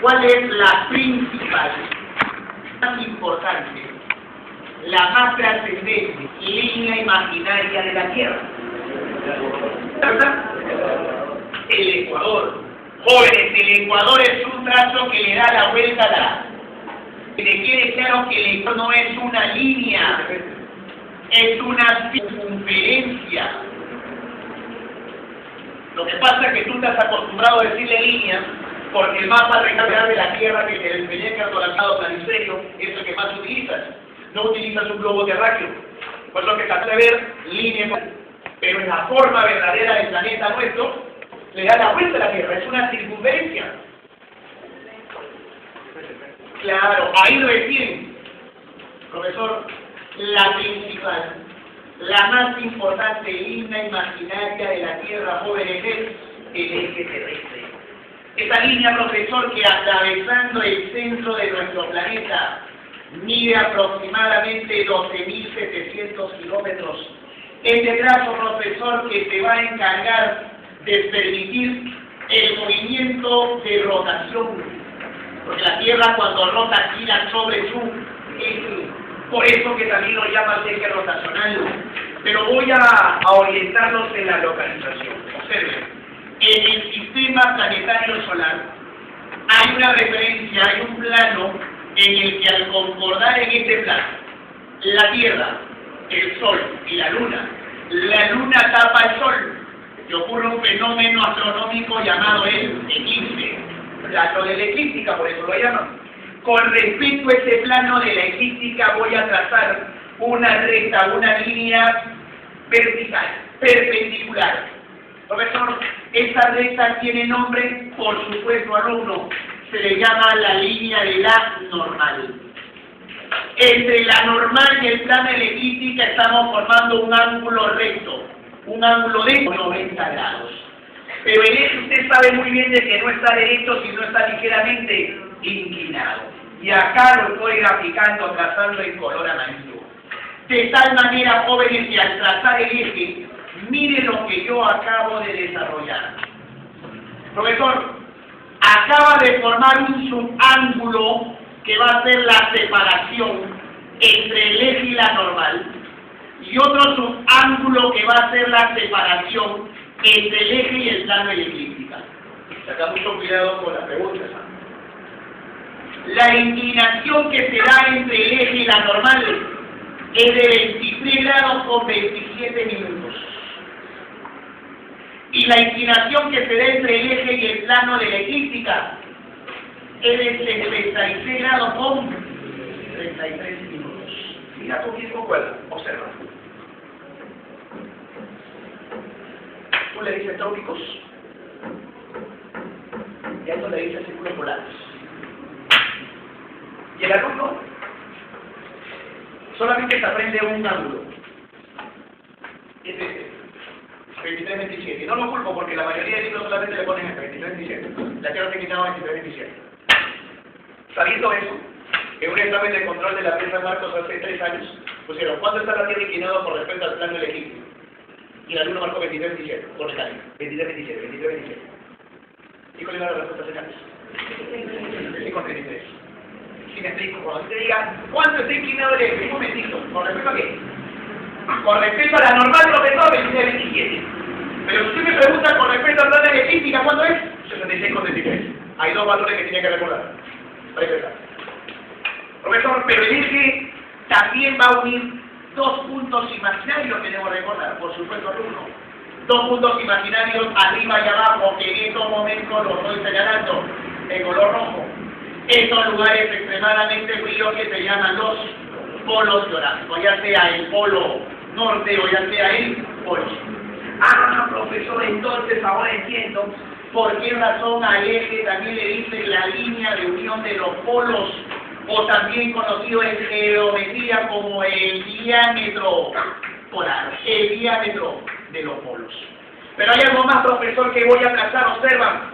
¿Cuál es la principal, más importante, la más trascendente línea imaginaria de la Tierra? ¿Verdad? El Ecuador. Jóvenes, el Ecuador es un trazo que le da la vuelta a la... Que le quede claro que el Ecuador no es una línea, es una circunferencia. Lo que pasa es que tú estás acostumbrado a decirle línea porque el mapa rectangular de la Tierra que te enseñé cartografado planisferio es el que más utilizas. No utilizas un globo terráqueo. Pues lo que trata de ver línea, pero en la forma verdadera del planeta nuestro le da la vuelta a la Tierra, es una circunferencia. Claro, ahí lo deciden. Profesor, la principal, la más importante línea imaginaria de la Tierra, jóvenes, es el eje terrestre. Esta línea, profesor, que atravesando el centro de nuestro planeta mide aproximadamente 12.700 kilómetros. Este trazo, profesor, que se va a encargar de permitir el movimiento de rotación, porque la Tierra cuando rota gira sobre su eje, por eso que también lo llaman eje rotacional. Pero voy a orientarlos en la localización. Observen, en el sistema planetario solar hay una referencia, hay un plano en el que al concordar en este plano, la Tierra, el Sol y la Luna tapa el Sol, y ocurre un fenómeno astronómico llamado el eclipse, plano de la eclíptica, por eso lo llaman. Con respecto a ese plano de la eclíptica voy a trazar una recta, una línea vertical, perpendicular. Profesor, esta recta tiene nombre, por supuesto, alumno, se le llama la línea de la normal. Entre la normal y el plano de la eclíptica estamos formando un ángulo recto, un ángulo de 90 grados. Pero el eje usted sabe muy bien de que no está derecho, sino está ligeramente inclinado. Y acá lo estoy graficando, trazando en color amarillo. De tal manera, jóvenes, que al trazar el eje, mire lo que yo acabo de desarrollar. Profesor, acaba de formar un subángulo que va a ser la separación entre el eje y la normal, y otro subángulo que va a ser la separación entre el eje y el plano de la eclíptica. Saca mucho cuidado con las preguntas. La inclinación que se da entre el eje y la normal es de 23 grados con 27 minutos. Y la inclinación que se da entre el eje y el plano de la eclíptica es de 66 grados con 33 minutos. Mira con quién concuerda, observa. Tú le dices trópicos y a esto le dices círculos polares. Y el alumno solamente se aprende un ángulo. Es este, 23-27. No lo culpo porque la mayoría de libros solamente le ponen 23-27. La Tierra se quitaba 23-27. Sabiendo eso, en un examen de control de la pieza Marcos hace 3 años, pusieron ¿cuándo está la Tierra inclinada por respecto al plano del eclipse? Y el alumno marcó 23-27, por mecánica. 23-27, 23-27. ¿Y cuál era la respuesta, señores? 25-33. Si me explico, cuando usted diga ¿cuánto está inclinado el eje? Un momentito, ¿con respecto a qué? Con respecto a la normal, profesor, 23-27. Pero si usted me pregunta con respecto al plano de la eclíptica, ¿cuánto es? 66-33. Hay 2 valores que tiene que recordar. Profesor, pero el eje también va a unir 2 puntos imaginarios que debo recordar, por supuesto, alumno. 2 puntos imaginarios arriba y abajo, que en estos momentos los estoy señalando en color rojo. Estos lugares extremadamente fríos que se llaman los polos geográficos, ya sea el polo norte o ya sea el polo sur. Ah, profesor, entonces ahora entiendo por qué razón al eje también le dicen la línea de unión de los polos, o también conocido en geometría como el diámetro polar, el diámetro de los polos. Pero hay algo más, profesor, que voy a trazar, observan.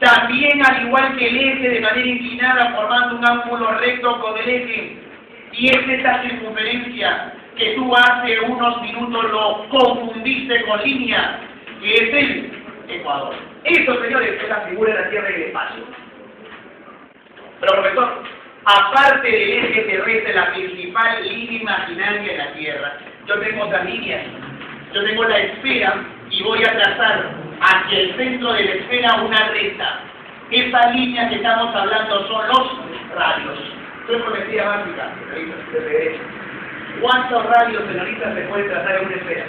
También, al igual que el eje, de manera inclinada, formando un ángulo recto con el eje, y es esta circunferencia que tú hace unos minutos lo confundiste con línea, que es el Ecuador. Eso, señores, es la figura de la Tierra y el espacio. Pero profesor, aparte del eje terrestre, la principal línea imaginaria de la Tierra, yo tengo otras líneas. Yo tengo la esfera y voy a trazar hacia el centro de la esfera una recta. Esa línea que estamos hablando son los radios. Geometría básica, de derecha. ¿Cuántos radios, señorita, se puede trazar en una esfera?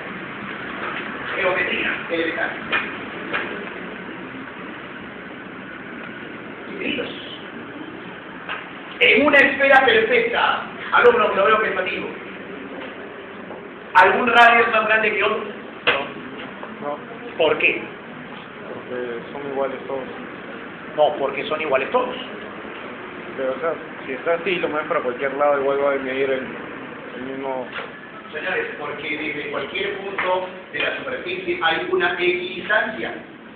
Geometría elemental. Infinitos. En una esfera perfecta, alumno que lo veo pensativo, ¿algún radio es más grande que otro? No, ¿Por qué? porque son iguales todos. No, porque son iguales todos. Pero, o sea, si está así, lo mueves para cualquier lado, igual va a medir el mismo... Señores, porque desde cualquier punto de la superficie hay una equidistancia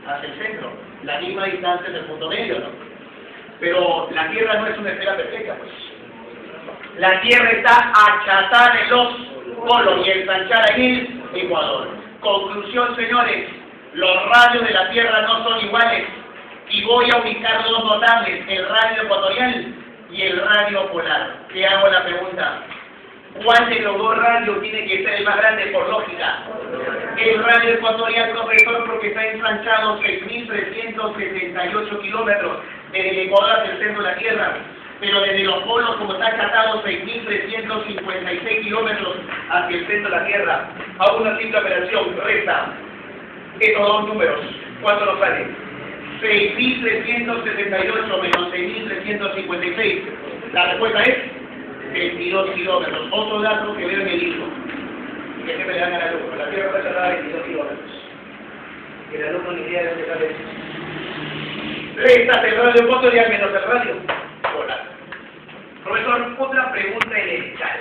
hacia el centro. La misma distancia es el punto medio, ¿no? Pero la Tierra no es una esfera perfecta, pues. La Tierra está achatada en los polos y ensanchada en el ecuador. Conclusión, señores, los radios de la Tierra no son iguales. Y voy a ubicar dos notables, el radio ecuatorial y el radio polar. Te hago la pregunta. ¿Cuál de los dos radios tiene que ser el más grande por lógica? El radio ecuatorial, profesor, porque está ensanchado 6.378 kilómetros desde el Ecuador hacia el centro de la Tierra. Pero desde los polos, como está achatado, 6.356 kilómetros hacia el centro de la Tierra. Hago una simple operación, resta estos dos números. ¿Cuánto nos sale? 6.378 menos 6.356. La respuesta es 22 kilómetros. Otro dato que veo en el libro. Y que siempre le dan al alumno. La Tierra está cerrada a 22 kilómetros. Y el alumno ni idea de dónde sale eso. Resta el radio ecuatorial menos el radio polar. Profesor, otra pregunta elemental.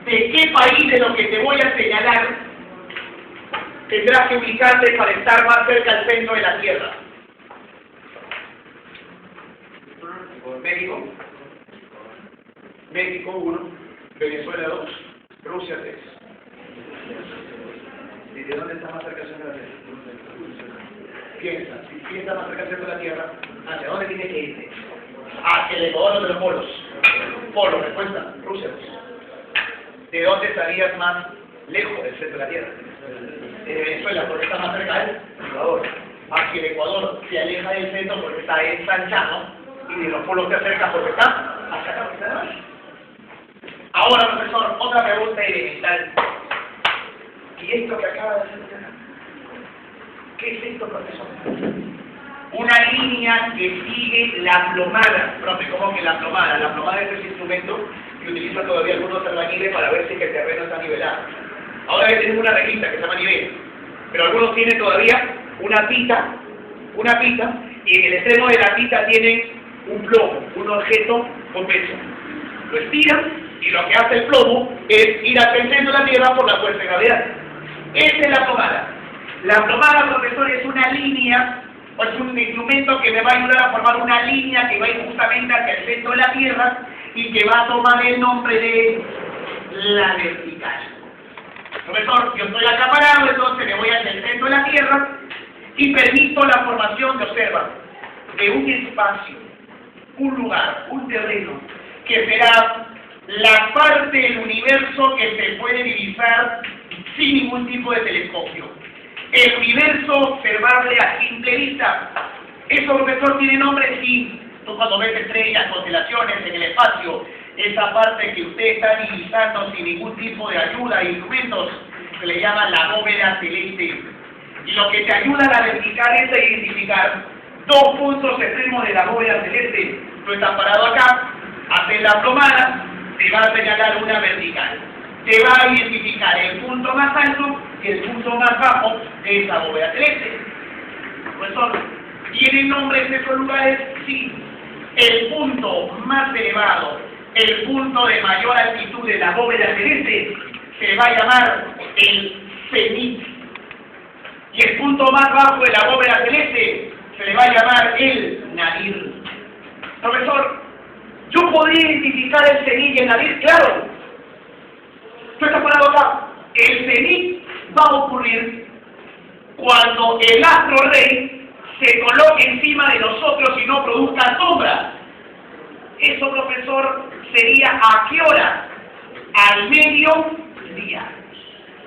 ¿De qué país de lo que te voy a señalar tendrás que ubicarte para estar más cerca al centro de la Tierra? México. México 1, Venezuela 2, Rusia 3. ¿Y de dónde está más cerca el centro de la Tierra? Piensa, ¿quién está más cerca del centro de la Tierra? ¿Hacia dónde tiene que irse? Hacia el Ecuador de los polos. Polo, respuesta, Rusia 2. ¿De dónde estarías más lejos del centro de la Tierra? De Venezuela, porque está más cerca del Ecuador. Hacia el Ecuador se aleja del centro porque está ensanchado, y de los polos se acerca porque está hacia acá, porque está abajo. Ahora, profesor, otra pregunta elemental. ¿Y esto que acaba de hacer usted? ¿Qué es esto, profesor? Una línea que sigue la plomada. Profe, ¿cómo que la plomada? La plomada es ese instrumento que utilizan todavía algunos albañiles para ver si el terreno está nivelado. Ahora ya tenemos una reglita que se llama nivel, pero algunos tienen todavía una pita, y en el extremo de la pita tienen un plomo, un objeto con peso. Lo estiran y lo que hace el plomo es ir hacia el centro de la Tierra por la fuerza de gravedad. Esa es la plomada. La plomada, profesor, es una línea, o es un instrumento que me va a ayudar a formar una línea que va a ir justamente hacia el centro de la Tierra y que va a tomar el nombre de la vertical. Profesor, yo estoy acá parado, entonces me voy hacia el centro de la Tierra y permito la formación, observa, de un espacio, un lugar, un terreno, que será la parte del universo que se puede divisar sin ningún tipo de telescopio. El universo observable a simple vista. Eso, profesor, tiene nombre, sí. Tú cuando ves estrellas, constelaciones en el espacio, esa parte que usted está divisando sin ningún tipo de ayuda e instrumentos, se le llama la bóveda celeste. Y lo que te ayuda a la vertical es a identificar dos puntos extremos de la bóveda celeste. Tú estás parado acá, haces la plomada, te va a señalar una vertical. Te va a identificar el punto más alto y el punto más bajo de esa bóveda celeste. Profesor, ¿tienen nombres de esos lugares? Sí. El punto más elevado, el punto de mayor altitud de la bóveda celeste, se va a llamar el cenit. Y el punto más bajo de la bóveda celeste se le va a llamar el nadir. Profesor, ¿yo podría identificar el cenit y el nadir? Claro. Tú estás parado acá. El cenit va a ocurrir cuando el astro rey se coloque encima de nosotros y no produzca sombra. Eso, profesor, sería ¿a qué hora? Al mediodía.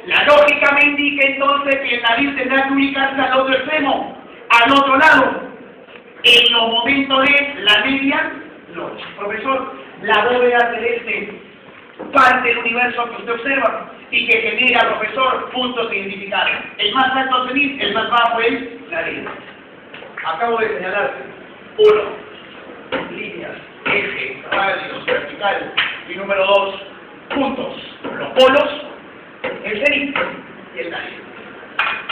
La lógica me indica entonces que el nariz tendrá que ubicarse al otro extremo, al otro lado, en los momentos de la medianoche. Profesor, la bóveda celeste, parte del universo que usted observa y que genera, profesor, puntos identificados. El más alto cenit, el más bajo el nariz. Acabo de señalar 1, líneas, eje, radios, vertical, y número 2, puntos, los polos, el cenit y el nariz.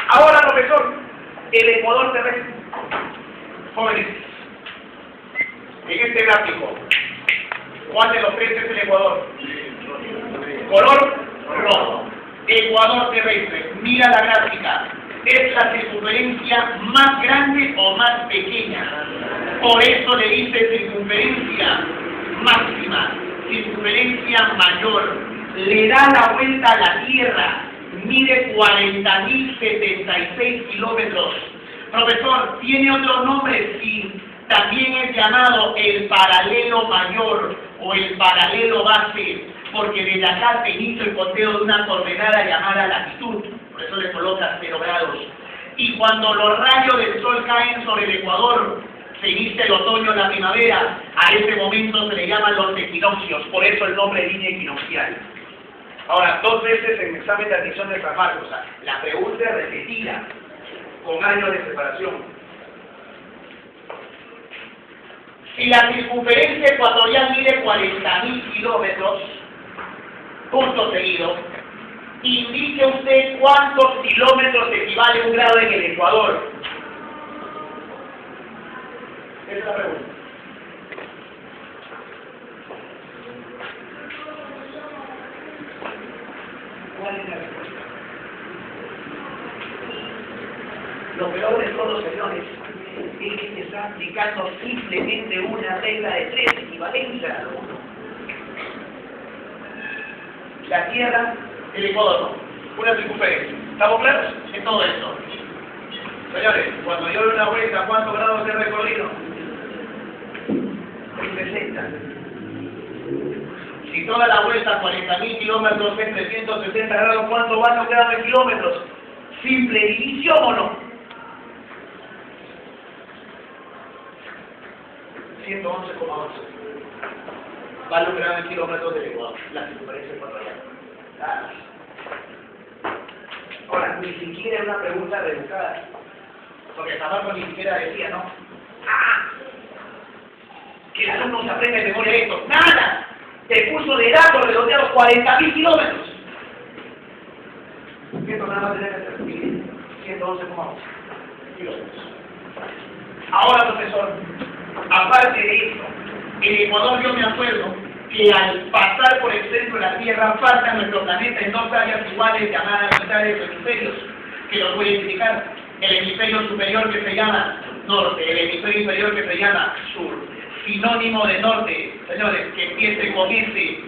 Ahora, profesor, el ecuador terrestre. Jóvenes, en este gráfico, ¿cuál de los tres es el ecuador? Color rojo. Ecuador terrestre. Mira la gráfica. ¿Es la circunferencia más grande o más pequeña? Por eso le dice circunferencia máxima, circunferencia mayor. Le da la vuelta a la Tierra. Mide 40.076 kilómetros. Profesor, ¿tiene otro nombre? Sí. También es llamado el paralelo mayor o el paralelo base, porque desde acá se inicia el conteo de una coordenada llamada latitud, por eso le coloca 0 grados. Y cuando los rayos del sol caen sobre el ecuador, se inicia el otoño, la primavera, a ese momento se le llaman los equinoccios, por eso el nombre de línea equinoccial. Ahora, 2 veces en examen de admisión de farmacia, o sea, la pregunta es repetida, con años de separación. Si la circunferencia ecuatorial mide 40.000 kilómetros, punto seguido, indique usted cuántos kilómetros equivale un grado en el Ecuador. Esa es la pregunta. ¿Cuál es la respuesta? Lo peor de todo, señores, es que se está aplicando simplemente una regla de 3, equivalencia a 1. La Tierra, el Ecuador, no. Una circunferencia. ¿Estamos claros en todo esto? Señores, cuando yo doy una vuelta, ¿cuántos grados he recorrido? 60. Si toda la vuelta, 40.000 kilómetros en 360 grados, ¿cuánto van los grados de kilómetros? Simple división, ¿o no? 111,11. Va los grados en kilómetros del Ecuador, la circunferencia ecuatorial. Ahora, ni siquiera es una pregunta rebuscada, porque Zamarco ni siquiera decía, ¿no? Que el alumno se aprende de memoria esto. ¡Nada! Te puso de datos redondeados 40.000 kilómetros. Esto nada más tiene que ser 111,11 kilómetros. Ahora, profesor, aparte de esto, en Ecuador yo me acuerdo que al pasar por el centro de la Tierra falta nuestro planeta en 2 áreas iguales llamadas mitades o hemisferios, que los voy a explicar. El hemisferio superior que se llama norte, el hemisferio inferior que se llama sur. Sinónimo de norte, señores, que empiece con S,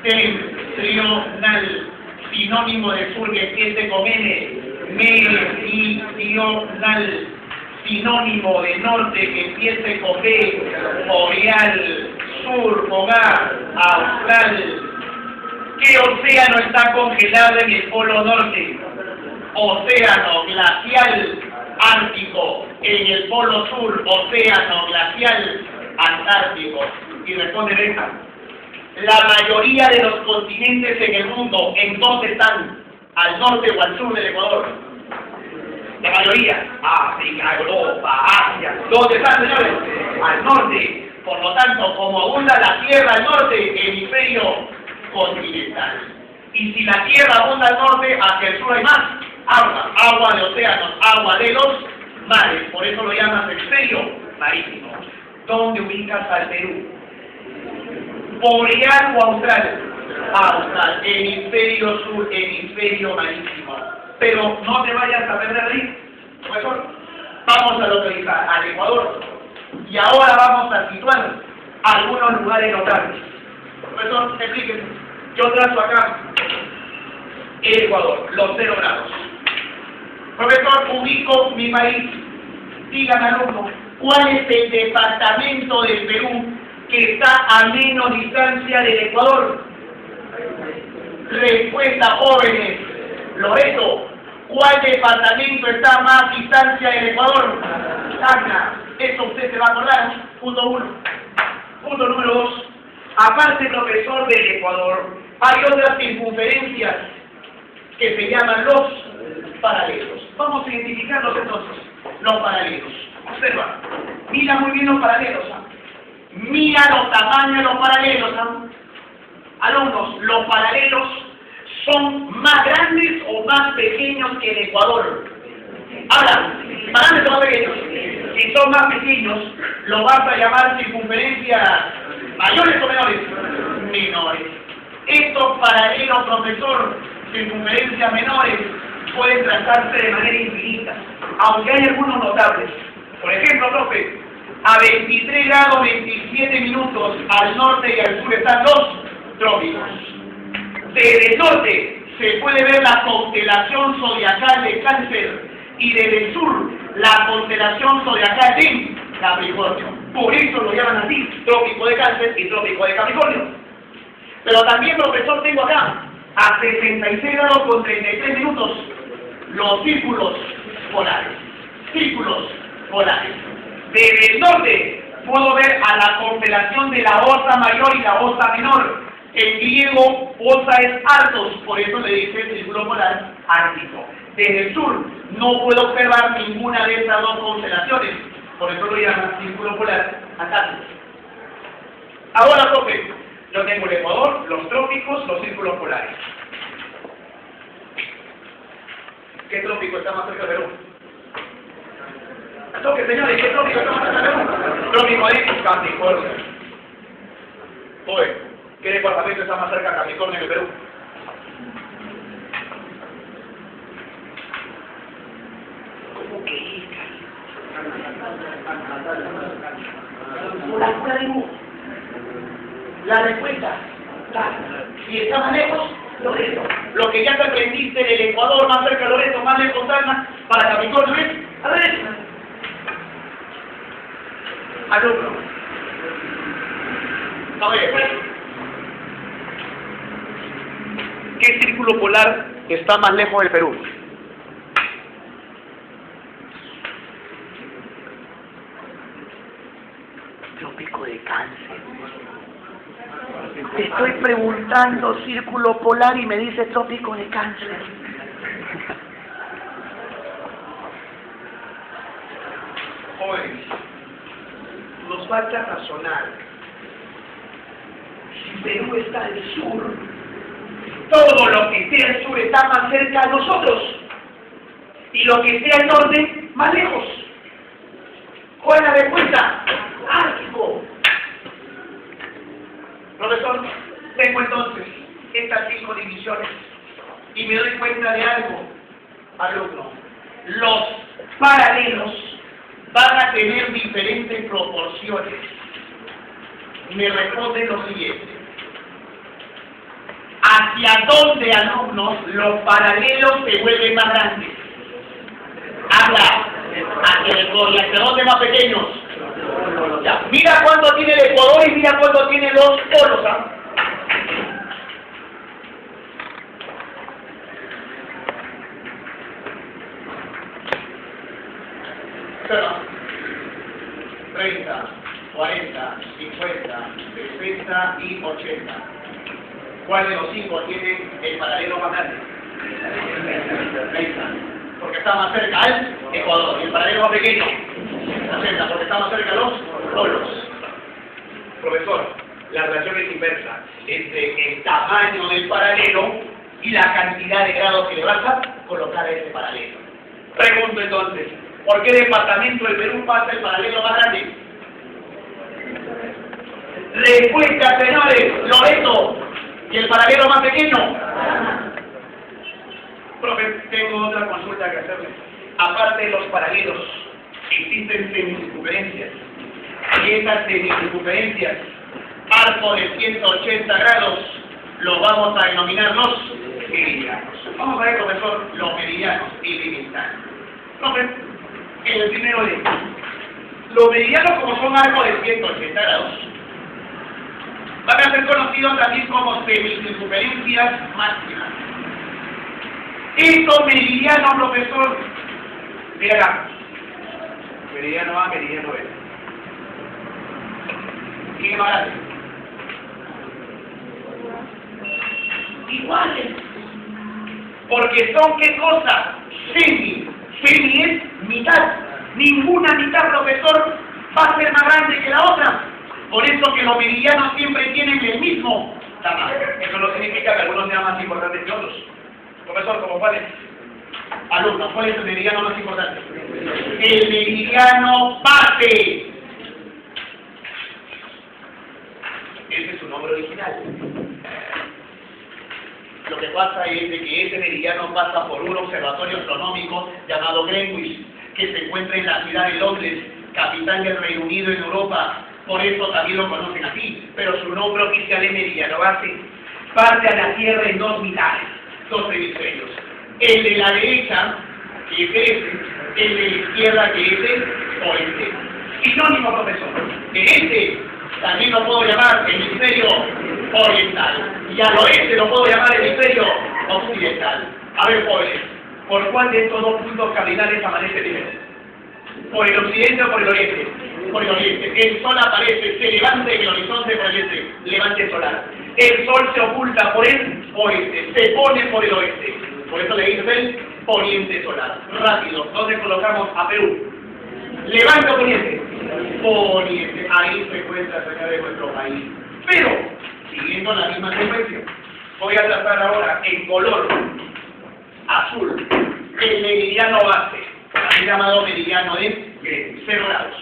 septentrional. Sinónimo de sur, que empiece con N, meridional. Sinónimo de norte, que empiece con B, boreal. Sur, con A, austral. ¿Qué océano está congelado en el polo norte? Océano glacial ártico. En el polo sur, océano glacial antártico. Y responde esta. La mayoría de los continentes en el mundo, ¿en dónde están? ¿Al norte o al sur del Ecuador? La mayoría. África, Europa, Asia. ¿Dónde están, señores? Al norte. Por lo tanto, como abunda la Tierra al norte, hemisferio continental. Y si la Tierra abunda al norte, hacia el sur hay más agua. Agua de océanos, agua de los mares. Por eso lo llamas hemisferio marítimo. ¿Dónde ubicas al Perú? ¿Boreal o austral? Austral. Hemisferio sur, hemisferio marítimo. Pero no te vayas a perder ahí. Profesor, vamos a localizar al Ecuador. Y ahora vamos a situar algunos lugares notables. Profesor, explíqueme. Yo trazo acá el Ecuador, los 0 grados. Profesor, ubico mi país, Dígame, alumno, ¿cuál es el departamento del Perú que está a menos distancia del Ecuador? Respuesta, jóvenes. Loreto, ¿cuál departamento está a más distancia del Ecuador? Tacna. Eso usted se va a acordar. Punto 1. Punto número 2. Aparte, profesor, del Ecuador, hay otras circunferencias que se llaman los paralelos. Vamos a identificarlos entonces. Los paralelos. Observa. Mira muy bien los paralelos. Mira los tamaños de los paralelos. Alumnos, los paralelos son más grandes o más pequeños que el Ecuador. Ahora, más grandes o más pequeños. Si son más pequeños, ¿lo vas a llamar circunferencias mayores o menores? Menores. Estos paralelos, profesor, circunferencias menores, pueden trazarse de manera infinita, aunque hay algunos notables. Por ejemplo, profe, a 23 grados 27 minutos al norte y al sur están los trópicos. Desde el norte se puede ver la constelación zodiacal de Cáncer y desde el sur la constelación zodiacal de Capricornio. Por eso lo llaman así, trópico de Cáncer y trópico de Capricornio. Pero también, profesor, tengo acá a 66 grados con 33 minutos los círculos polares. Círculos polares. Desde el norte puedo ver a la constelación de la Osa Mayor y la Osa Menor. En griego, Osa es Arctos, por eso le dice círculo polar ártico. Desde el sur no puedo observar ninguna de estas dos constelaciones, por eso lo llaman círculo polar antártico. Ahora, profe, yo tengo el Ecuador, los trópicos, los círculos polares. ¿Qué trópico está más cerca de Perú? Toque, señores, ¿qué trópico está más cerca de Perú? Trópico de Capricornio. Oye, ¿qué departamento está más cerca de Capricornio que Perú? ¿Cómo que Ica? ¿La digo? La respuesta. Si está más lejos, Loreto. Lo que ya te aprendiste del Ecuador, más cerca de Loreto, más lejos Tacna, para Capricornio es a la derecha. Alumno. A ver, ¿qué círculo polar está más lejos del Perú? Trópico de Cáncer. Te estoy preguntando círculo polar y me dice trópico de Cáncer. Jóvenes, nos falta razonar. Si Perú está al sur, todo lo que esté al sur está más cerca de nosotros. Y lo que esté al norte, más lejos. ¿Cuál es la respuesta? Ártico. Profesor, tengo entonces estas 5 divisiones y me doy cuenta de algo, alumno. Los paralelos van a tener diferentes proporciones. Me responden lo siguiente. ¿Hacia dónde, alumnos, los paralelos se vuelven más grandes? Habla. Hacia el Ecuador. ¿Y hacia dónde más pequeños? Ya. Mira cuánto tiene el Ecuador y mira cuánto tiene los polos. ¿Ah? Pero, 30, 40, 50, 60 y 80. ¿Cuál de los 5 tiene el paralelo más grande? 30. Porque está más cerca al Ecuador. Y el paralelo más pequeño, 60, porque está más cerca a los polos. Profesor, la relación es inversa entre el tamaño del paralelo y la cantidad de grados que le vas a colocar a ese paralelo. Pregunto entonces, ¿por qué departamento del Perú pasa el paralelo más grande? Respuesta, señores, Loreto. ¿Y el paralelo más pequeño? Profe, tengo otra consulta que hacerle. Aparte de los paralelos, existen semicircunferencias. Y esas semicircunferencias, arco de 180 grados, los vamos a denominar los meridianos. Vamos a ver, profesor, los meridianos y limitantes. Profe, en el primero de ellos. Los meridianos, como son algo de 180 grados, van a ser conocidos también como semicircunferencias máximas. Estos meridianos, profesor, mira acá, meridiano A, meridiano B. ¿Qué más hace? Iguales. Porque son, ¿qué cosa? Semi. Semi es mitad. Ninguna mitad, profesor, va a ser más grande que la otra. Por eso que los meridianos siempre tienen el mismo tamaño. Eso no significa que algunos sean más importantes que otros. Profesor, ¿cómo cuál es? Alumnos, ¿cuál es el meridiano más importante? El meridiano base. Ese es su nombre original. Lo que pasa es de que ese meridiano pasa por un observatorio astronómico llamado Greenwich, que se encuentra en la ciudad de Londres, capital del Reino Unido en Europa. Por eso también lo conocen así, pero su nombre oficial es meridiano base. Parte a la Tierra en dos mitades, dos hemisferios. El de la derecha, que es este, el de la izquierda, que es el oeste. Sinónimo, profesor. De este también lo puedo llamar hemisferio oriental. Y al oeste lo puedo llamar hemisferio occidental. A ver, jóvenes, ¿por cuál de estos dos puntos cardinales amanece primero? ¿Por el occidente o por el oriente? Por el oriente. El sol aparece, se levanta en el horizonte por el este, levante solar. El sol se oculta por el oeste, se pone por el oeste. Por eso le dice el poniente solar. Rápido, ¿dónde colocamos a Perú? Levante o poniente. Poniente. Ahí se encuentra cerca de nuestro país. Pero, siguiendo la misma secuencia, voy a trazar ahora en color azul el meridiano base, también llamado meridiano de Greenwich, cerrados.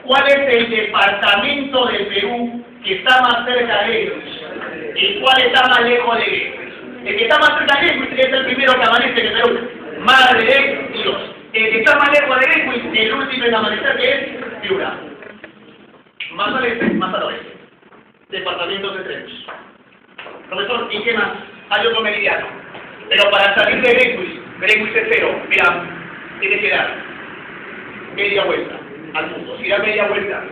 ¿Cuál es el departamento de Perú que está más cerca de Greenwich? ¿Y cuál está más lejos de Greenwich? El que está más cerca de Greenwich es el primero que amanece en Perú. Madre de Dios. El que está más lejos de Greenwich, el último en amanecer, que es Piura. Más al este, más al oeste. Departamentos extremos. Profesor, ¿y qué más? Hay otro meridiano. Pero para salir de Greenwich, Greenwich es cero. Mira, tiene que dar media vuelta al mundo. Si da media vuelta,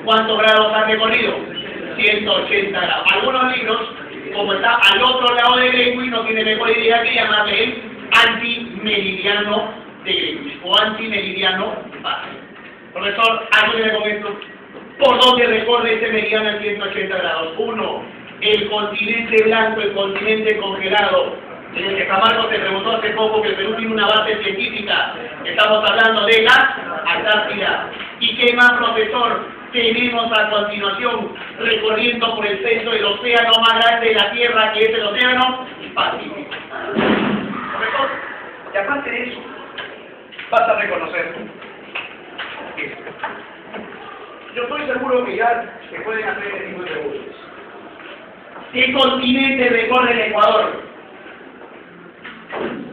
¿cuántos grados ha recorrido? 180 grados. Algunos libros, como está al otro lado de Greenwich, no tienen mejor idea que llamarle el antimeridiano de Greenwich o antimeridiano base. Profesor, ayúdeme con esto. ¿Por dónde recorre ese meridiano en 180 grados? Uno, el continente blanco, el continente congelado, en el que Camargo se preguntó hace poco que el Perú tiene una base científica. Estamos hablando de la Antártida. ¿Y qué más, profesor? Tenemos a continuación recorriendo por el centro del océano más grande de la Tierra, que es el océano Pacífico. Profesor, y aparte de eso, vas a reconocer esto. Yo estoy seguro que ya se pueden hacer este tipo de preguntas. ¿Qué continente recorre el Ecuador?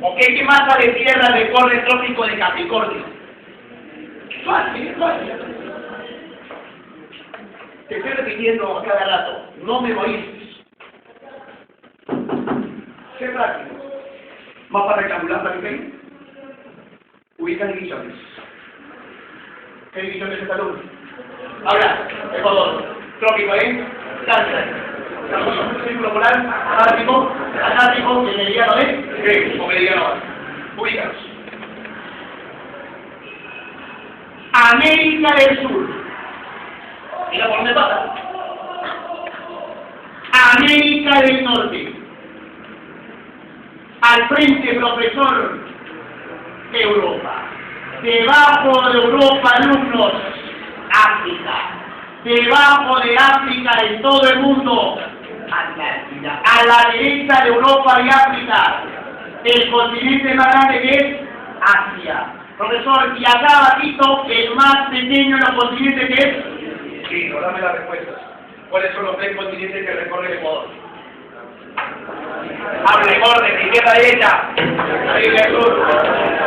¿O qué masa de tierra recorre el trópico de Capricornio? Fácil, es fácil. Te estoy repitiendo a cada rato, no memorices. Sé práctico. Mapa rectangular para el ubica divisiones. ¿Qué divisiones es esta luz? Ahora, Ecuador, trópico de Cáncer, círculo polar, ártico, antártico, el meridiano de Greenwich, o meridiano base. Ubícalos. América del Sur. Mira por dónde pasa. América del Norte. Al frente, profesor, Europa. Debajo de Europa, alumnos, África. Debajo de África, en todo el mundo, Antártida. A la derecha de Europa y África, el continente más grande que es Asia. Profesor, y acá abajito, el más pequeño de los continentes que es... Sí, no, dame las respuestas. ¿Cuáles son los 3 continentes que recorre el Ecuador? Hable, orden, izquierda, derecha. América del Sur,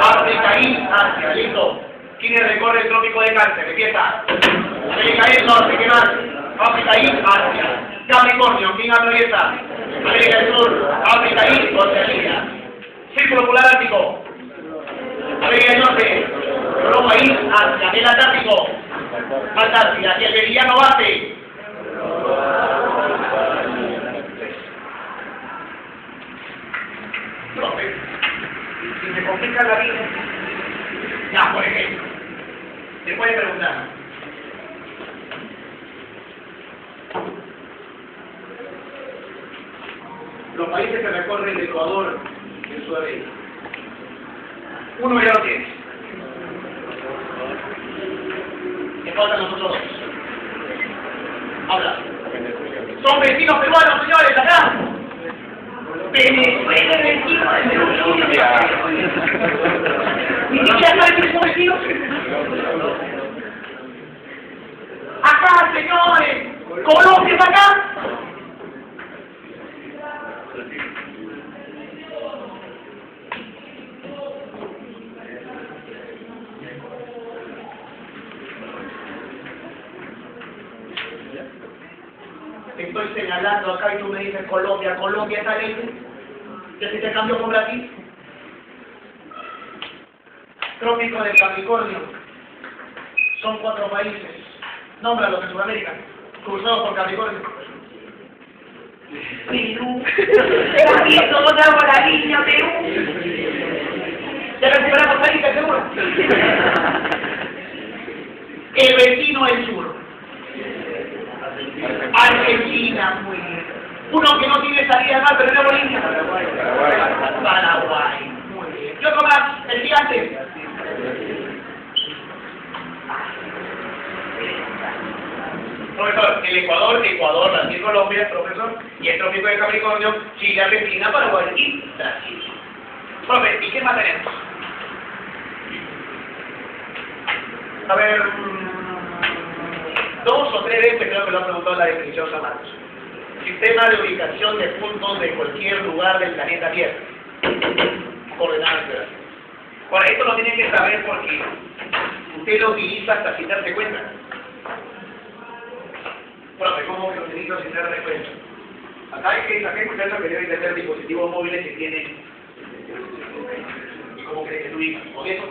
África y Asia. Listo. ¿Quién recorre el trópico de Cáncer? Empieza. América del Norte, ¿qué más? África y Asia. Capricornio, ¿quién atraviesa? América del Sur, África y Oceanía. Círculo polar ártico. El Antártico. Antártida. Y el meridiano base. Profe, si me complica la vida, ya, por ejemplo, te puede preguntar. Los países que recorren el Ecuador en Sudamérica. Uno ya lo tiene. Me faltan los otros dos. Habla. Son vecinos peruanos, señores, acá. Venezuela es vecino de Perú. Ni siquiera saben que son vecinos. Acá, señores. Colombia está acá. Estoy señalando acá y tú me dices Colombia, Colombia está lejos, que si te cambió con Brasil. Trópico del Capricornio, son 4 países, nómbralos en Sudamérica, cruzados por Capricornio. Perú, también somos agua la línea, Perú. Ya recuperamos ahí, seguro. El vecino del sur. Argentina, muy bien. Uno que no tiene salida al mar, pero es Bolivia. Paraguay, muy bien. ¿Y otro más? El gigante. Profesor, el Ecuador, Brasil, Colombia, profesor, y el trópico de Capricornio, Chile, Argentina, Paraguay y Brasil. Profe, ¿y qué más tenemos? A ver, 2 o 3 veces creo que lo han preguntado la definición San Marcos. Sistema de ubicación de puntos de cualquier lugar del planeta Tierra. Coordenadas geográficas. Por esto lo tienen que saber porque usted lo utiliza hasta sin darse cuenta. Profe, ¿cómo que lo utilizo sin darse cuenta? Acá hay muchachos que deben tener dispositivos móviles que tienen. ¿Y cómo crees que tú dices? ¿O eso?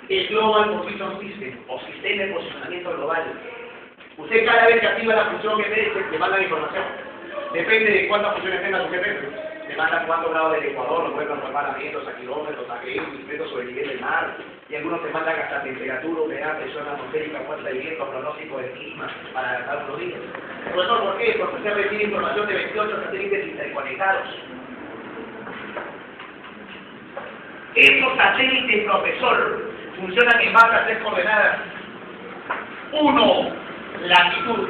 El Global Position System, o Sistema de Posicionamiento Global. Usted cada vez que activa la función GPS, le manda información. Depende de cuántas funciones tenga su GPS. Le manda cuántos grados del Ecuador, lo pueden transformar a metros, a kilómetros, a metros sobre el nivel del mar. Y algunos te mandan hasta temperatura, humedad, presión atmosférica, fuerza de viento, pronóstico de clima, para adaptar unos días. Profesor, ¿por qué? Porque usted recibe información de 28 satélites interconectados. Estos satélites, profesor, funcionan en base a 3 coordenadas. 1, latitud.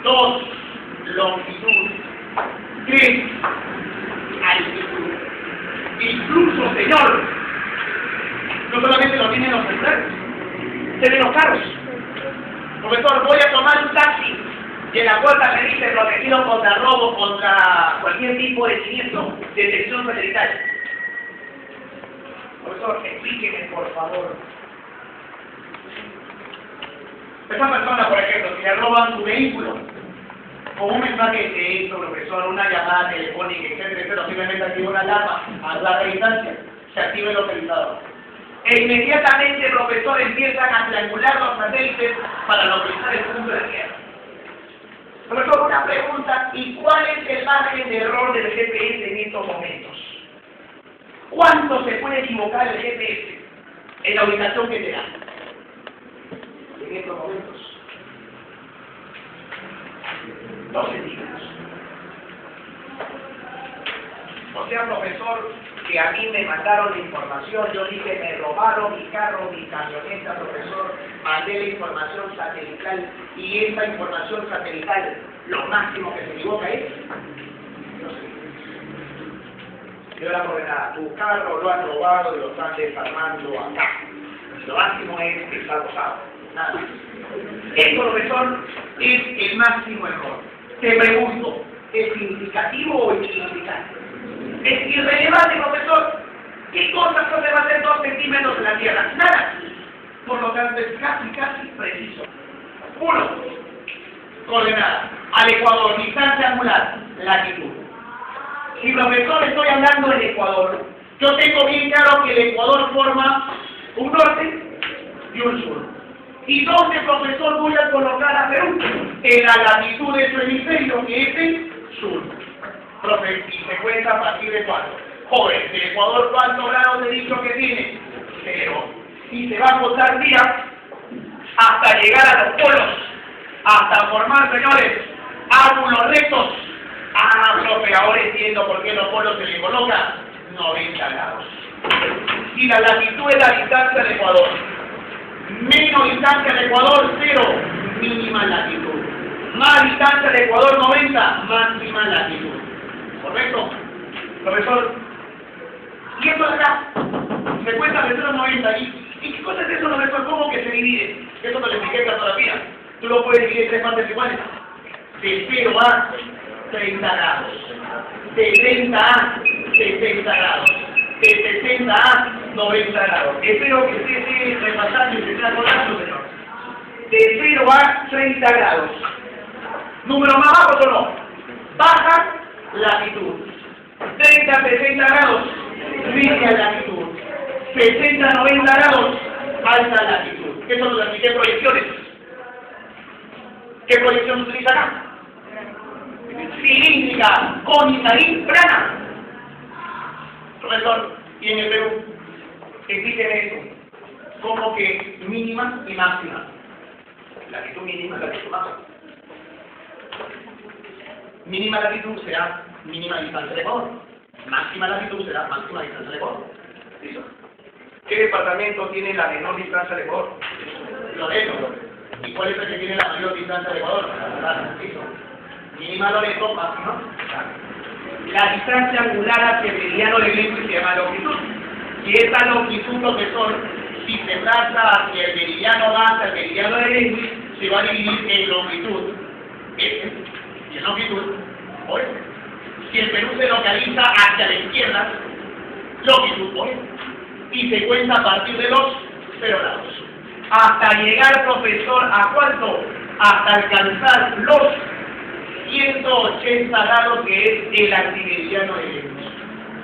2, longitud. 3, altitud. Incluso, señor, no solamente lo tienen los celulares, se ven los carros. Profesor, voy a tomar un taxi y en la puerta me dice protegido contra robo, contra cualquier tipo de siniestro, detección satelital. Profesor, explíqueme, por favor. Esa persona, por ejemplo, si le roban su vehículo, con un mensaje de texto, profesor, una llamada telefónica, etcétera, simplemente activa una alarma a larga distancia, se activa el localizador. E inmediatamente, profesor, empiezan a triangular los satélites para localizar el punto de tierra. Profesor, una pregunta, ¿y cuál es el margen de error del GPS en estos momentos? ¿Cuánto se puede equivocar el GPS en la ubicación que te da? En estos momentos. 2 centímetros. O sea, profesor, que a mí me mandaron la información, yo dije, me robaron mi carro, mi camioneta, profesor, mandé la información satelital y esa información satelital, lo máximo que se equivoca es... Yo la coordenada, tu carro lo han robado y lo están desarmando acá. Lo máximo es que está rosado. Nada más. Esto, profesor, es el máximo error. Te pregunto, ¿es significativo o insignificante? Es irrelevante, profesor. ¿Qué cosa no se va a hacer 2 centímetros en la Tierra? Nada. Por lo tanto, es casi preciso. 1. Coordenada. Al Ecuador, distancia angular, latitud. Si, profesor, estoy hablando del Ecuador, yo tengo bien claro que el Ecuador forma un norte y un sur. ¿Y dónde, profesor, voy a colocar a Perú? En la latitud de su hemisferio, que es el sur. Profe, y se cuenta a partir de cuándo. Joven, el Ecuador, ¿cuántos grados he dicho que tiene? 0. Y se va a contar días hasta llegar a los polos, hasta formar, señores, ángulos rectos. Ah, profe, ahora entiendo por qué los polos se le colocan 90 grados. Y la latitud es la distancia del Ecuador. Menos distancia del Ecuador, 0, mínima latitud. Más distancia del Ecuador, 90, máxima latitud. ¿Correcto? Profesor, ¿y esto de acá? Se cuenta de 0 a 90. ¿Y qué cosa es eso, profesor? ¿Cómo que se divide? Eso te lo expliqué en cartografía. Tú lo puedes dividir en 3 partes iguales. De 0 a 30 grados. De 30 a 60 grados. De 60 a 90 grados. Espero que usted esté repasando y se esté acordando, señor. De 0 a 30 grados. ¿Números más bajos o no? Baja latitud. 30 a 60 grados, media latitud. 60 a 90 grados, alta latitud. ¿Qué son las proyecciones? ¿Qué proyección se utiliza acá? Cilíndrica, cónica y plana. Profesor, y en el Perú, explíqueme eso. ¿Cómo que mínima y máxima? Latitud mínima, latitud máxima. Mínima latitud será mínima distancia del Ecuador. Máxima latitud será máxima distancia del Ecuador. ¿Listo? ¿Qué departamento tiene la menor distancia del Ecuador? Loreto. ¿Y cuál es el que tiene la mayor distancia del Ecuador? ¿Listo? Mínima Loreto, máxima. La distancia angular hacia el meridiano de Greenwich se llama longitud. Y esta longitud, profesor, si se traza hacia el meridiano hacia el meridiano de Greenwich, se va a dividir en longitud S y en longitud oeste. Si el Perú se localiza hacia la izquierda, longitud oeste. Y se cuenta a partir de los 0 grados. Hasta llegar, profesor, ¿a cuánto? Hasta alcanzar los 180 grados, que es el antimeridiano de Greenwich.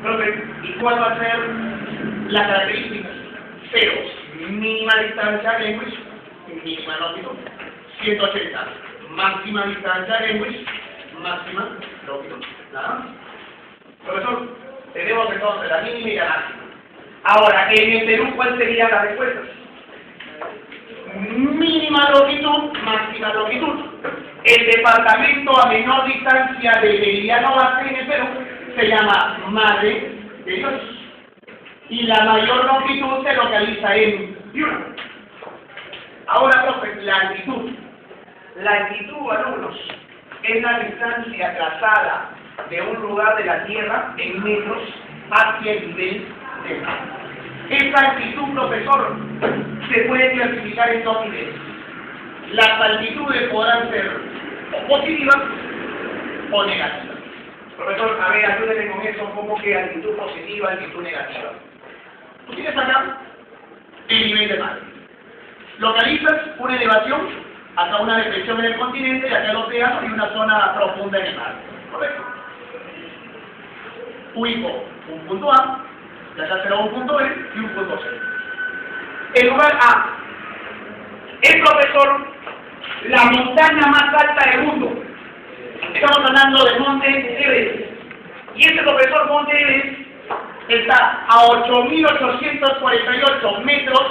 Profe, ¿y cuál va a ser la característica? 0. Mínima distancia a Greenwich, mínima longitud. 180. Máxima distancia a Greenwich, máxima longitud. ¿Nada más? Profesor, tenemos entonces la mínima y la máxima. Ahora, en el Perú, ¿cuál sería la respuesta? Mínima longitud, máxima longitud. El departamento a menor distancia del meridiano base en el Perú se llama Madre de Dios. Y la mayor longitud se localiza en Piura. Ahora, profe, la altitud. La altitud, alumnos, es la distancia trazada de un lugar de la Tierra en metros hacia el nivel del mar. Esta altitud, profesor, se puede clasificar en 2 niveles. Las altitudes podrán ser positivas o negativas. Profesor, a ver, ayúdeme con eso, como que altitud positiva, altitud negativa. Tú tienes acá el nivel del mar. Localizas una elevación, acá una depresión en el continente, y acá el océano y una zona profunda en el mar. ¿Correcto? Ubico un punto A, y acá será un punto B y un punto C. El lugar A es, profesor, la montaña más alta del mundo. Estamos hablando del Monte Everest. Y este, profesor, Monte Everest está a 8.848 metros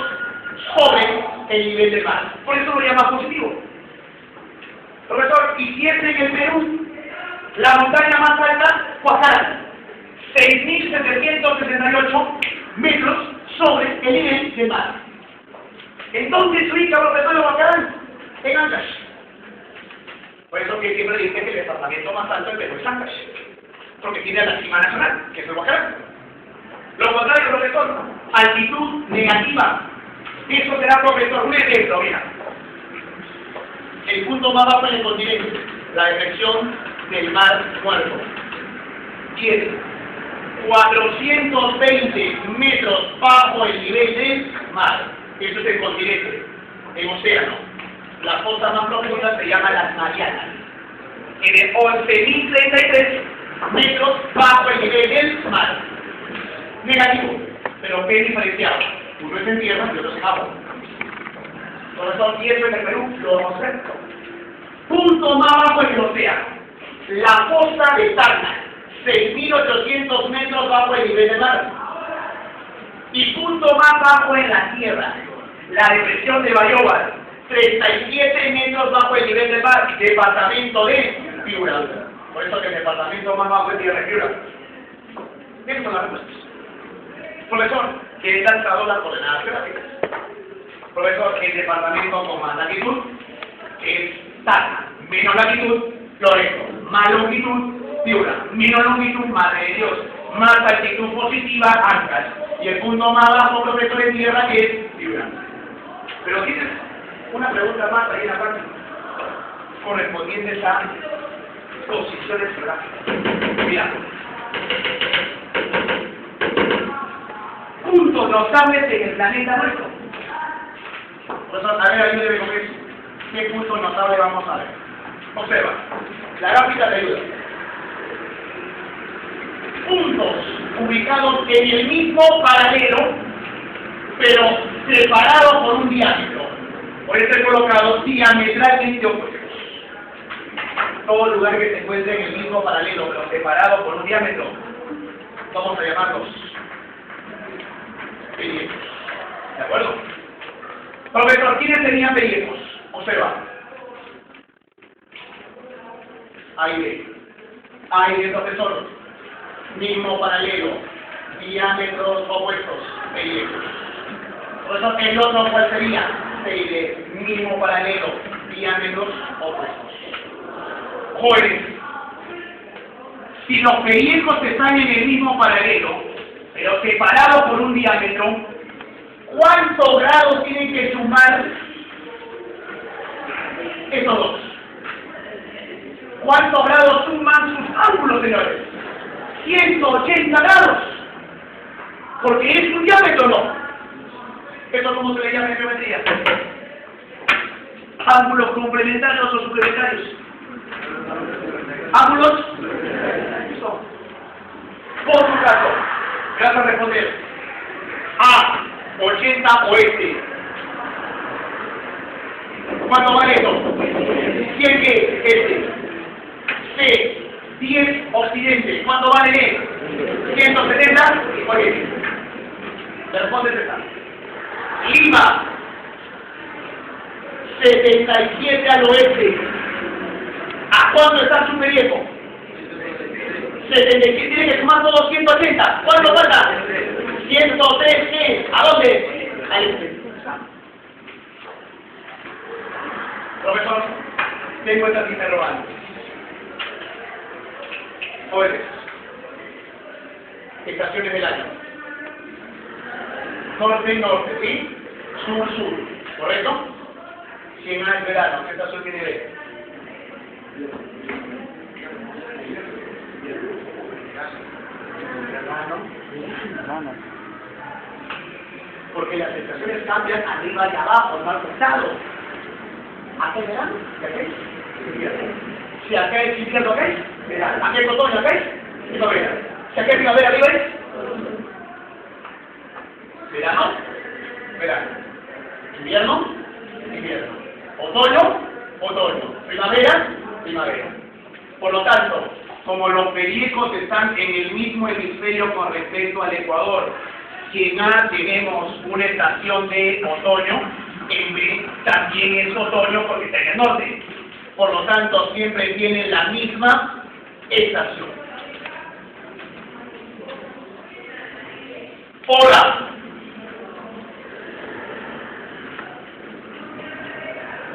sobre el nivel del mar. Por eso lo llama positivo. Profesor, y si es en el Perú, la montaña más alta, Huacarán, 6.768 metros sobre el nivel del mar. ¿En dónde se ubica, profesor, Huacarán? En Ancash. Por eso que siempre dice que el departamento más alto del Perú es Ancash, porque tiene la cima nacional, que es el Huacarán. Lo contrario, profesor, altitud negativa. Eso será, profesor, un ejemplo, mira. El punto más bajo en el continente, la depresión del Mar Muerto, tiene 420 metros bajo el nivel del mar. Eso es el continente, el océano. La fosa más profunda se llama las Marianas. Tiene 11.033 metros bajo el nivel del mar. Negativo, pero bien diferenciado. Uno es en tierra y otro es en agua. Profesor, y eso en el Perú lo vamos a hacer. Punto más bajo en el océano. La costa de Tacna, 6.800 metros bajo el nivel del mar. Y punto más bajo en la tierra, la depresión de Bayobar, 37 metros bajo el nivel del mar, departamento de Piura. Por eso que el departamento más bajo es tierra de Piura. ¿Qué son las respuestas? Profesor, ¿qué es las coordenadas geográficas? Profesor, el departamento con más latitud es Tacna, menos latitud, Loreto, más longitud, Piura, menos longitud, Madre de Dios, más altitud positiva, Ancas, y el punto más bajo, profesor, en tierra, que es Piura. Pero tienes una pregunta más ahí en la parte correspondientes a posiciones geográficas. Mira. Puntos notables en el planeta nuestro. Profesor, a ver, ayúdeme con eso. ¿Qué puntos notables vamos a ver? Observa. La gráfica te ayuda. Puntos ubicados en el mismo paralelo, pero separados por un diámetro. Pueden ser colocados diametralmente opuestos. Todo lugar que se encuentre en el mismo paralelo, pero separado por un diámetro, vamos a llamarlos periecos. ¿De acuerdo? Profesor, ¿quiénes tenían periecos? Observa. Aire, profesor. Mismo paralelo, diámetros opuestos, periecos. Profesor, ¿el otro cuál sería? Serie, mismo paralelo, diámetros opuestos. Jóvenes, si los periecos están en el mismo paralelo, pero separados por un diámetro, ¿cuántos grados tienen que sumar esos dos? ¿Cuántos grados suman sus ángulos, señores? 180 grados. Porque es un diámetro, ¿no? ¿Eso cómo se le llama en geometría? Ángulos complementarios o suplementarios. Ángulos. Por su caso, me vas a responder A, 80 oeste. ¿Cuánto vale eso? 100 que este. C, 10 occidente. ¿Cuánto vale E? 170 oriente. ¿Me respondes esta? Lima, 77 al oeste. ¿A cuánto está su periodo? 77, tiene que sumar todos 180. ¿Cuánto falta? 103, ¿qué? ¿A dónde? Al este. Profesor, tengo estas interrogantes. Jóvenes, estaciones del año. Norte, ¿sí? Sur, ¿correcto? 100 años verano, ¿qué estación tiene B? Porque las estaciones cambian arriba y abajo, no al costado. Acá es verano, ¿y acá es invierno? Si acá es invierno, acá es verano. Acá es otoño, acá es primavera. Si acá es primavera, arriba es verano, invierno, otoño, primavera. Por lo tanto, como los periecos están en el mismo hemisferio con respecto al Ecuador, si en A tenemos una estación de otoño, en B también es otoño porque está en el norte. Por lo tanto, siempre tienen la misma estación. Hora.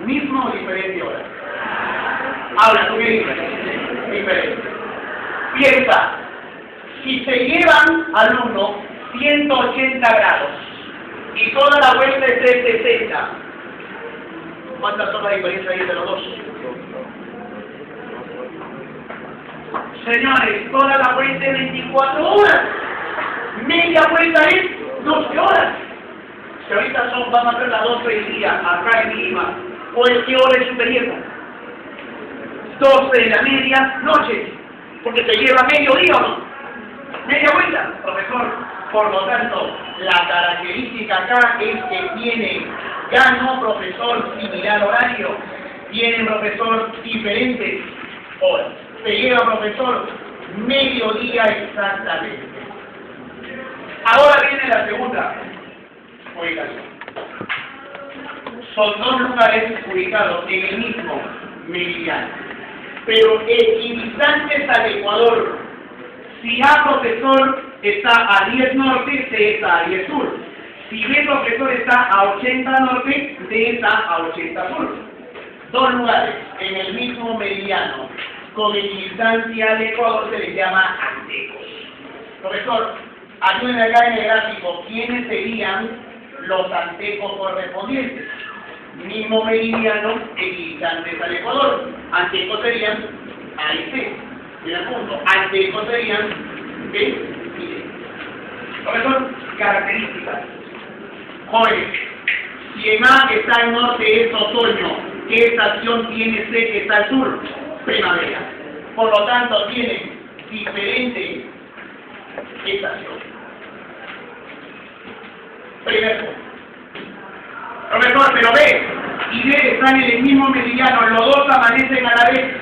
¿Mismo o diferente hora? Ahora, ¿tú qué dices? Diferente. Piensa, si se llevan al uno 180 grados y toda la vuelta es 360, ¿cuántas son las diferencias ahí entre los dos? Señores, toda la vuelta es 24 horas. Media vuelta es 12 horas. Si ahorita van a ser las 12 del día, acá en Lima, ¿o es qué hora es su periodo? 12 de la media noche, porque se lleva medio día, ¿o no? Media vuelta, profesor. Por lo tanto, la característica acá es que tiene ya no profesor similar horario, tiene profesor diferente hora. Se lleva profesor mediodía exactamente. Ahora viene la segunda ubicación. Son dos lugares ubicados en el mismo meridiano, pero equidistantes al Ecuador. Si A profesor está a 10 norte, C está a 10 sur. Si B profesor está a 80 norte, D está a 80 sur. Dos lugares en el mismo meridiano con equidistancia al Ecuador se les llama antecos. Profesor, ayúdenme acá en el gráfico, ¿quiénes serían los antecos correspondientes? Mismo meridiano, equidistantes al Ecuador. Antecos serían A y C. Primer punto. Antecos serían B y D. Profesor, características. Jóvenes, si en A que está al norte es otoño, ¿qué estación tiene C que está al sur? Primavera. Por lo tanto, tienen diferente estación. Primer punto. Profesor, pero B y D están en el mismo meridiano, los dos amanecen a la vez.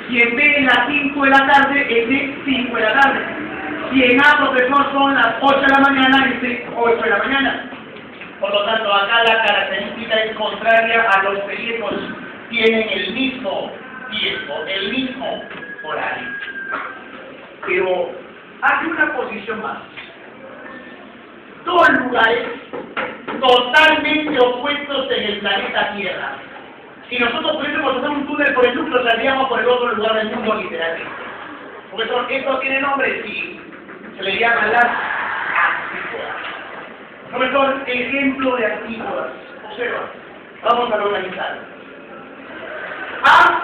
Si en B es las 5 de la tarde, es de 5 de la tarde. Si en A, profesor, son las 8 de la mañana, es de 8 de la mañana. Por lo tanto, acá la característica es contraria a los periodos. Tienen el mismo tiempo, el mismo horario. Pero hay una posición más. Dos lugares totalmente opuestos en el planeta Tierra. Si nosotros pudiésemos hacer un túnel por el núcleo, saldríamos por el otro lugar del mundo, literalmente. Profesor, ¿esto tiene nombre? Sí. Se le llama las antípodas. Profesor, ejemplo de antípodas. Observa. Vamos a organizar. A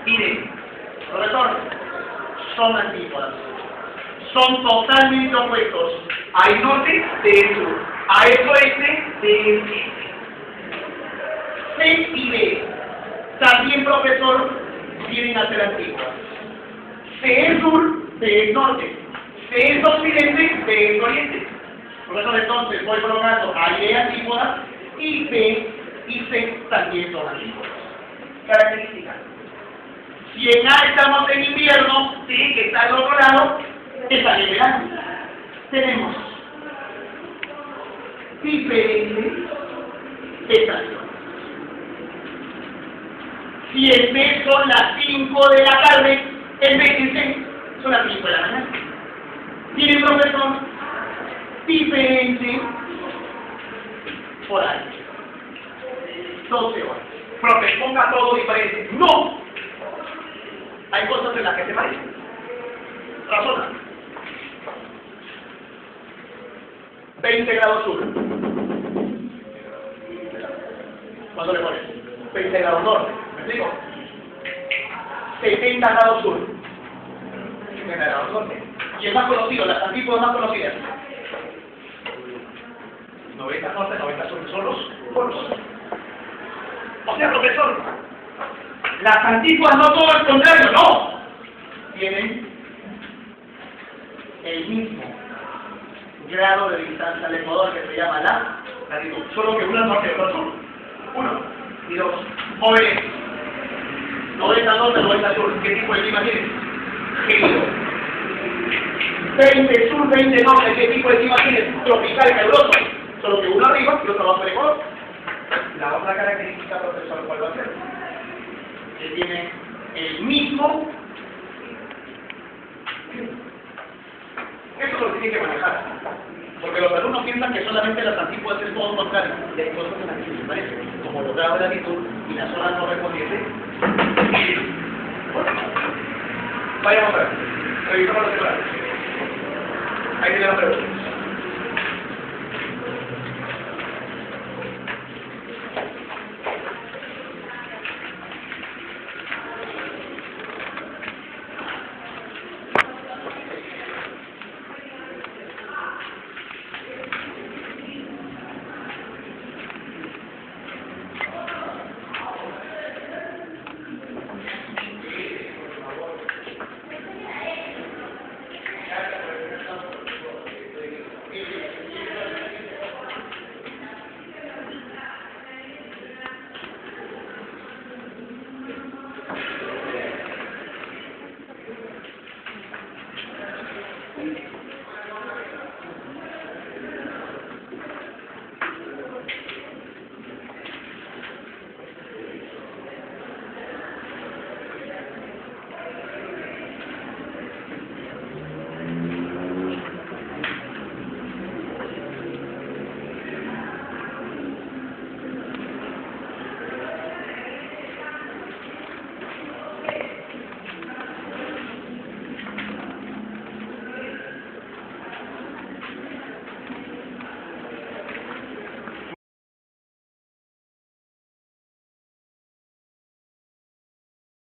y D. Profesor, son antípodas. Son totalmente opuestos. A es norte, D es sur. A es oeste, D es este. C y D. También, profesor, vienen a ser antípodas. C es sur, D es norte. C es occidente, D es oriente. Profesor, entonces voy colocando A y D antípodas y B y C también son antípodas. Características. Si en A estamos en invierno, C que está al otro lado, está en verano. Tenemos diferentes estaciones. Si en B son las 5 de la tarde, en B y C son las 5 de la mañana. Tiene, profesor, diferente horario. 12 horas. Profe, ponga todo diferente. ¡No! Hay cosas en las que se parecen. Razona. 20 grados sur. ¿Cuánto le pones? 20 grados norte. ¿Me explico? 70 grados sur. 70 grados norte. Y el más conocido, las antípodas más conocidas. 90 norte, 90 sur, son los polos. O sea, profesor, las antípodas no todo al contrario, no. Tienen el mismo grado de distancia al Ecuador que se llama la latitud, solo que una es norte y otra sur. 1 y 2. Jóvenes, 90 norte, 90 sur. ¿Qué tipo de clima tienen? Gélido. 20 sur, 20 norte. ¿Qué tipo de clima tienen? Tropical, caluroso. Solo que uno arriba y otro abajo del Ecuador. La otra característica, profesor, ¿cuál va a ser? Que tiene el mismo. Eso lo tiene que manejar. Porque los alumnos piensan que solamente las antípodas es todo lo contrario. Y hay cosas en las que se parecen, como los grados de latitud y las zonas correspondientes. Vayamos a ver. Revisamos los separados. Ahí tiene la pregunta. aquí.